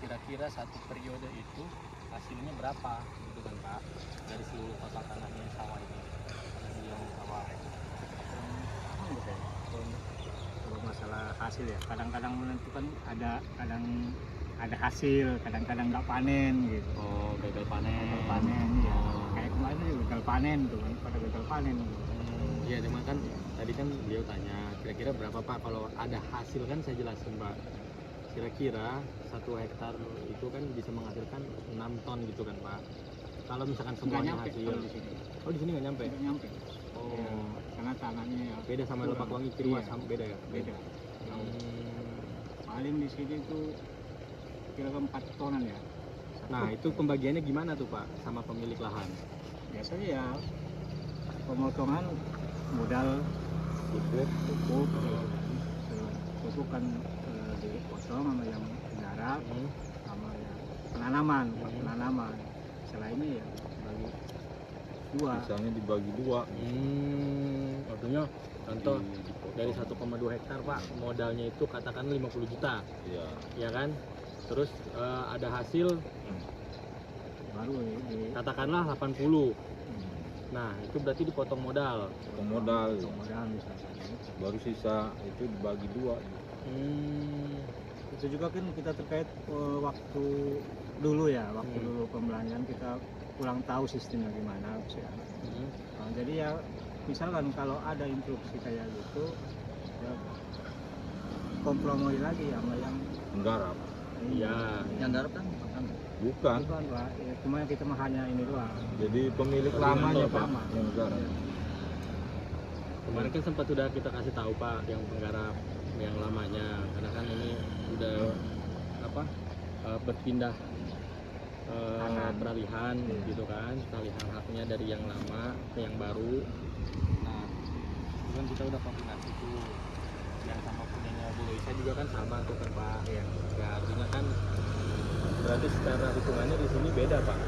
kira-kira satu periode itu hasilnya berapa gitu kan Pak, dari seluruh total tanahnya sawah ini, dari yang sawah. Kalau masalah hasil ya kadang-kadang menentukan ada hasil, kadang-kadang nggak panen gitu. Oh, gagal panen ya. Kayak kemarin juga gagal panen tuh kan, pada gagal panen gitu. Iya, cuma kan tadi kan beliau tanya kira-kira berapa Pak, kalau ada hasil kan saya jelasin Pak. Kira-kira 1 hektar itu kan bisa menghasilkan 6 ton gitu kan Pak. Kalau misalkan semuanya hasil di sini. Oh, di sini nggak nyampe? Nggak nyampe. Oh, ya, karena tanahnya ya beda sama Lebakwangi Ciruas, iya, beda ya? Beda. Paling di sini tuh kira-kira 4 tonan ya. Nah, itu pembagiannya gimana tuh Pak sama pemilik lahan? Biasanya ya pemotongan modal pupuk kan dipotong sama yang garap sama yang penanaman. Selainnya ya bagi dua. Misalnya dibagi dua. Artinya contoh dari 1,2 hektar Pak, modalnya itu katakan 50 juta. Iya. Ya kan? Terus ada hasil baru katakanlah 80. Nah, itu berarti dipotong modal. Modal misalnya. Baru sisa itu dibagi dua. Itu juga kan kita terkait waktu dulu pembelanjaan kita kurang tahu sistemnya gimana sih. Nah, jadi ya misalkan kalau ada instruksi kayak gitu ya kompromi lagi sama yang menggarap. Iya, yang garap kan bukan Pak, ya, cuma kita mah hanya ini doang. Jadi pemilik lamanya Pak yang garap. Kemarin kan sempat sudah kita kasih tahu Pak yang penggarap yang lamanya, karena kan ini udah berpindah peralihan gitu kan, peralihan haknya dari yang lama ke yang baru. Nah, itu kan kita udah koordinasi tuh, yang sama punyanya Bu Loisa juga kan sama tuh kan Pak. Ya, artinya kan berarti secara hitungannya di sini beda Pak.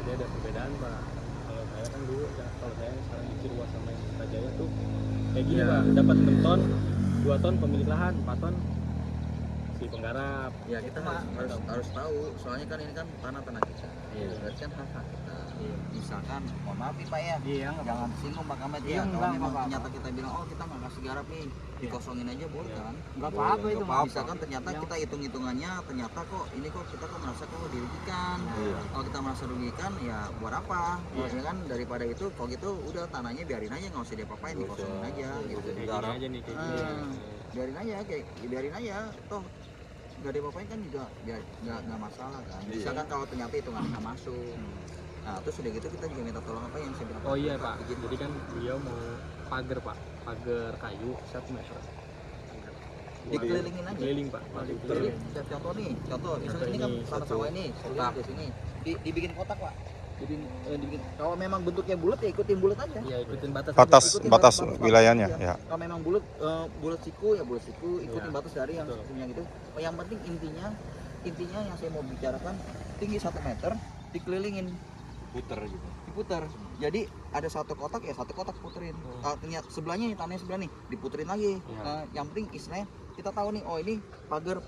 Jadi ada perbedaan Pak. Kalau saya kan dulu, kalau saya sekarang di Ciruas sama yang Sutajaya tuh kayak gini Pak, dapat 6 ton, 2 ton pemilik lahan, 4 ton si penggarap. Ya kita harus tahu, soalnya kan ini kan tanah kita. Iya. Berarti kan hak kita. Iya. Misalkan, mohon maaf nih Pak ya, jangan singgung Pak Kamet ya. Kalau memang ternyata kita bilang, oh kita nggak kasih garap nih, dikosongin aja boleh kan? Nggak apa-apa itu. Misalkan ternyata kita hitung-hitungannya, ternyata kok ini kita merasa kok dirugikan. Kalau kita merasa dirugikan, ya buat apa? Ya kan, daripada itu, kalau gitu udah tanahnya biarin aja, nggak usah diapa-apain, dikosongin aja. Gitu. Digarap aja nih kayak gini. Biarin aja, toh nggak diapa-apain kan juga nggak masalah kan. Misalkan kalau ternyata hitungan nggak masuk. Nah, terus udah gitu kita juga minta tolong apa yang saya bilang. Oh iya Pak, jadi kan beliau mau pagar Pak, pagar kayu 1 meter. Dikelilingin aja. Keliling Pak. Jadi contoh misalnya ini kan tanah sawah ini, kotak di sini, dibikin kotak Pak. Dibikin, kalau memang bentuknya bulat ya ikutin bulat aja. Iya, ikutin batas wilayahnya ya. Kalau memang bulat siku ya bulat siku, ikutin batas dari yang punya gitu. Yang penting intinya yang saya mau bicarakan tinggi 1 meter, dikelilingin. Diputer. Jadi ada 1 kotak ya 1 kotak puterin. Ternyata sebelahnya tanahnya sebelah nih diputerin lagi. Yang penting istilahnya kita tahu nih, oh ini pagar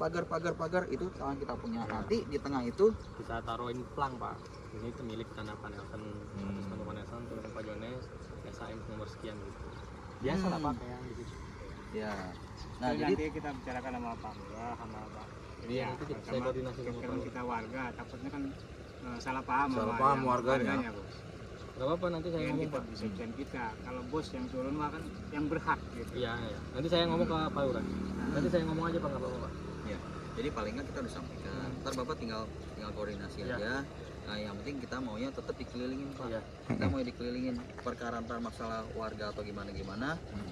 itu tanah kita punya. Nanti di tengah itu kita taruhin plang Pak. Ini itu milik tanah Panelson, atas nama Panelson, tulis Pak Jones, SAM nomor sekian gitu. Biasa lah Pak kayak gitu. Ya. Nah, jadi nanti kita bicarakan sama Pak Lurah, sama Pak. Iya, saya koordinasi sama kita warga, takutnya kan salah paham warganya. Gak apa-apa, nanti saya ngomong Pak. Kita, kalau bos yang turun mah kan yang berhak gitu. Iya. Nanti saya ngomong ke Pak Lurah. Nanti saya ngomong aja Pak, nggak apa-apa Pak. Iya. Jadi paling kan kita udah sampaikan. Ntar Bapak tinggal koordinasi aja. Nah, yang penting kita maunya tetap dikelilingin Pak. Kita mau dikelilingin, perkara ntar masalah warga atau gimana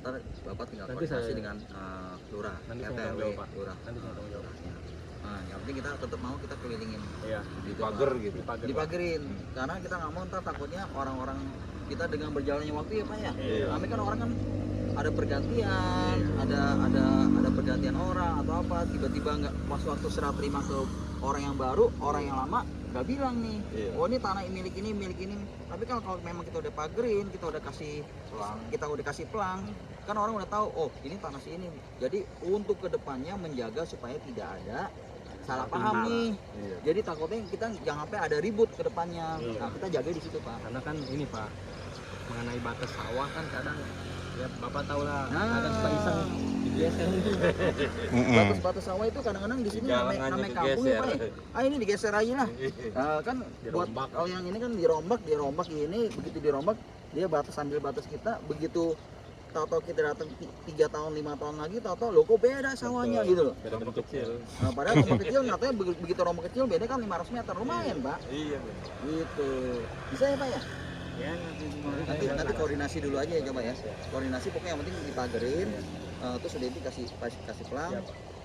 ntar Bapak tinggal koordinasi dengan Lurah, RT RW Lurah. Nanti saya tanggung jawab. Nah, yang penting kita tetap mau kita kelilingin. Iya. Dipager gitu. Dipagerin. Karena kita nggak mau ntar takutnya orang-orang kita dengan berjalannya waktu ya Pak ya. Kami kan orang kan ada pergantian, ada pergantian orang atau apa, tiba-tiba nggak pas waktu serah terima ke orang yang baru, orang yang lama nggak bilang nih, oh ini tanah milik ini. Tapi kalau memang kita udah pagerin, kita udah kasih pelang, kan orang udah tahu, oh ini tanah si ini. Jadi untuk kedepannya menjaga supaya tidak ada salah paham nih. Jadi takutnya kita jangan sampai ada ribut ke depannya. Nah, kita jaga di situ, Pak. Karena kan ini, Pak, mengenai batas sawah kan kadang ya Bapak tahu lah, kadang suka iseng digeser. Batas sawah itu kadang-kadang di sini namanya kampung ya, Pak. Ini digeser aja lah. Kan buat kalau yang ini kan dirombak ini, begitu dirombak dia sambil batas kita, begitu tahu-tahu kita datang 3 tahun 5 tahun lagi, tahu-tahu loh kok beda sawahnya gitu loh. Beda rombak kecil. Nah, padahal rombak kecil nyatanya begitu rombak kecil beda kan 500 meter, lumayan, Pak. Iya, gitu. Bisa ya, Pak ya? Ya, nanti koordinasi dulu aja ya, coba ya. Koordinasi pokoknya yang penting dipagerin. Terus udah itu kasih pelang,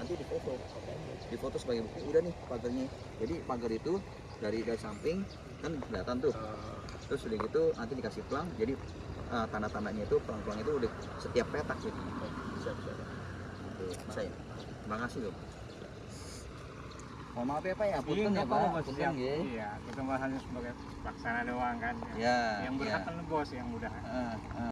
nanti difoto sebagai bukti. Udah nih pagernya. Jadi pagar itu dari samping kan kelihatan tuh. Terus udah gitu nanti dikasih pelang. Jadi tanda-tandanya itu pelang-pelang itu udah setiap petak gitu. Bisa ya. Terima kasih loh. Mohon maaf ya, Pak ya. Punten ya, Pak. Punten ya. Iya, kita hanya sebagai pelaksana doang kan. Ya. Yang berhak kan bos yang mudah.